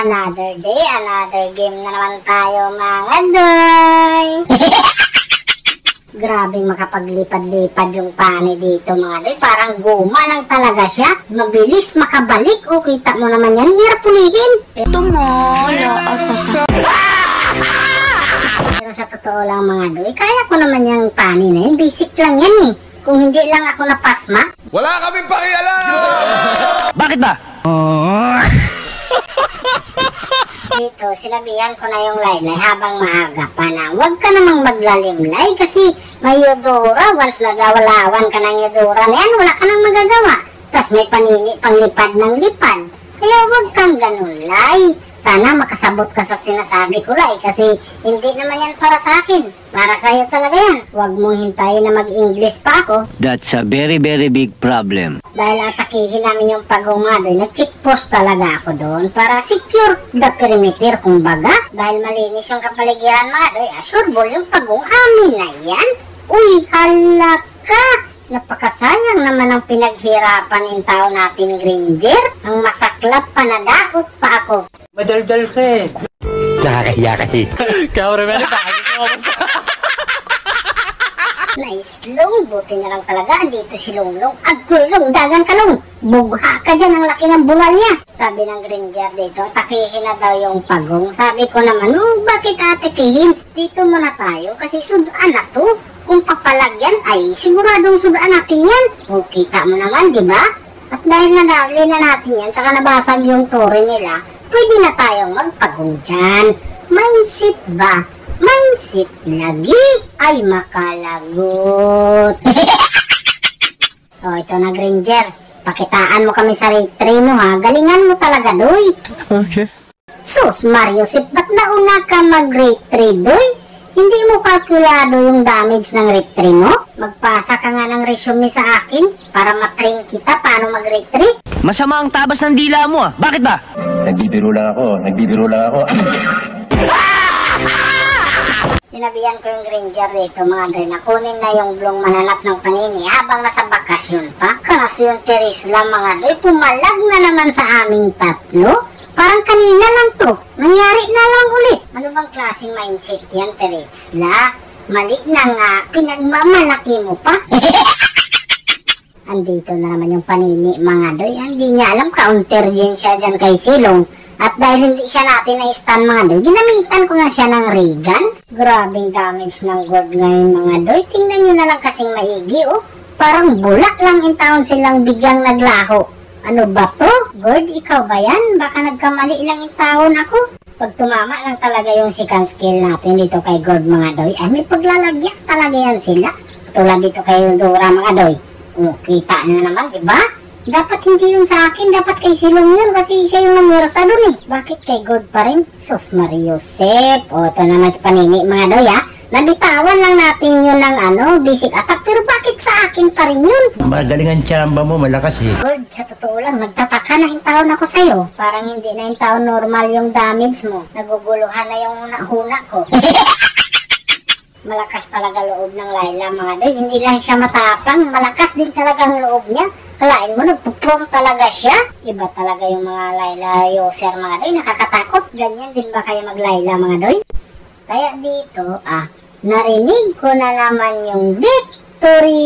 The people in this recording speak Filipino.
Another day, another game na naman tayo mga doy. Grabing makapaglipad-lipad yung pani dito mga doy. Parang guma lang talaga siya. Mabilis makabalik. O, kita mo naman yan. Hirap pulihin. Ito mo, naasasa. Pero sa totoo lang mga doy, kaya ko naman yung pani na yun. Basic lang yan eh. Kung hindi lang ako napasma. Wala kaming pakialam! Bakit ba? Dito, sinabihan ko na yung laylay habang maaga pa na huwag ka namang maglalimlay kasi may yodora. Once nadawalawan ka ng yodora na yan, wala ka nang magagawa. Tapos may panini pang lipad ng lipad. Kaya huwag kang ganun, lay. Sana makasabot ka sa sinasabi ko, lay, kasi hindi naman yan para sa akin. Para sa'yo talaga yan. Huwag mong hintayin na mag-English pa ako. That's a very big problem. Dahil atakihin namin yung pagungado, nag-check post talaga ako doon para secure the perimeter, kumbaga. Dahil malinis yung kapaligiran mga doy, assureball yung pagong amin na yan. Uy, halaka! Napakasayang naman ang pinaghirapan ng tao natin, Granger. Ang masaklap pa na daot pa ako. Madaldal ka eh. Nakakahiya kasi. Kauremeli, bakit mo basta? Naislong, buti na lang talaga. Andito si Longlong. Agkulong, dagan kalong. Bugha ka dyan, ang laki ng bungal niya. Sabi ng Granger dito, takihin na daw yung pagong. Sabi ko naman, bakit atikihin? Dito muna tayo kasi sudan na to. Kung papalagyan ay siguradong sudan natin yan. O kita mo naman, di ba? At dahil nadali na natin yan, saka nabasag yung tore nila, pwede na tayong magpagong dyan. Mindset ba? Mindset lagi ay makalagot. O ito na, Granger. Pakitaan mo kami sa rate 3 mo ha. Galingan mo talaga, doy. Okay. Sus, Mariusip, ba't nauna ka mag-rate 3, doy? Hindi mo kalkulado yung damage ng rate 3 mo? Magpasa ka nga ng resume sa akin para ma-train kita paano mag-rate 3? Masama ang tabas ng dila mo ah. Bakit ba? Nagbibiro lang ako. Sinabihan ko yung Granger dito mga doy na kunin na yung blong mananap ng panini habang nasa bakasyon pa. Kaso yung Teresla mga doy, pumalag na naman sa aming tatlo. Parang kanina lang to. Nangyari na lang ulit. Ano bang klaseng mindset yan, Teresla? Mali na nga. Pinagmamalaki mo pa. Andito na naman yung panini, mga doy. Hindi niya alam, counter din siya dyan kay Silong. At dahil hindi siya natin na-stun, mga doy, ginamitan ko na siya ng ray gun. Grabing damage ng gold ngayon, mga doy. Tingnan nyo na lang kasing maigi, oh. Parang bulak lang in town silang biglang naglaho. Ano ba to? Gord, ikaw ba yan? Baka nagkamali lang yung taon ako. Pag tumama lang talaga yung second skill natin dito kay Gord mga doy, ay may paglalagyan talaga yan sila. Tulad dito kay Dora mga doy. Kita na naman, di ba? Dapat hindi yun sa akin, dapat kay Silong yun kasi siya yung namurasa dun eh. Bakit kay Gord pa rin? Sus Mariusep. O, ito naman si Panini mga doy ha. Nabitawan lang natin yun ng basic attack, pero bakit sa akin pa rin yun? Magaling ang tsamba mo, malakas eh. Gord, sa totoo lang, nagtataka na yung taon ako sa'yo. Parang hindi na yung taon normal yung damage mo. Naguguluhan na yung huna ko. Malakas talaga loob ng Layla mga doy. Hindi lang siya matapang, malakas din talaga ang loob niya. Kalain mo, nagpo-prom talaga siya. Iba talaga yung mga Layla user mga doy, nakakatakot. Ganyan din ba kayo mag-Layla mga doy? Kaya dito, narinig ko na naman yung victory!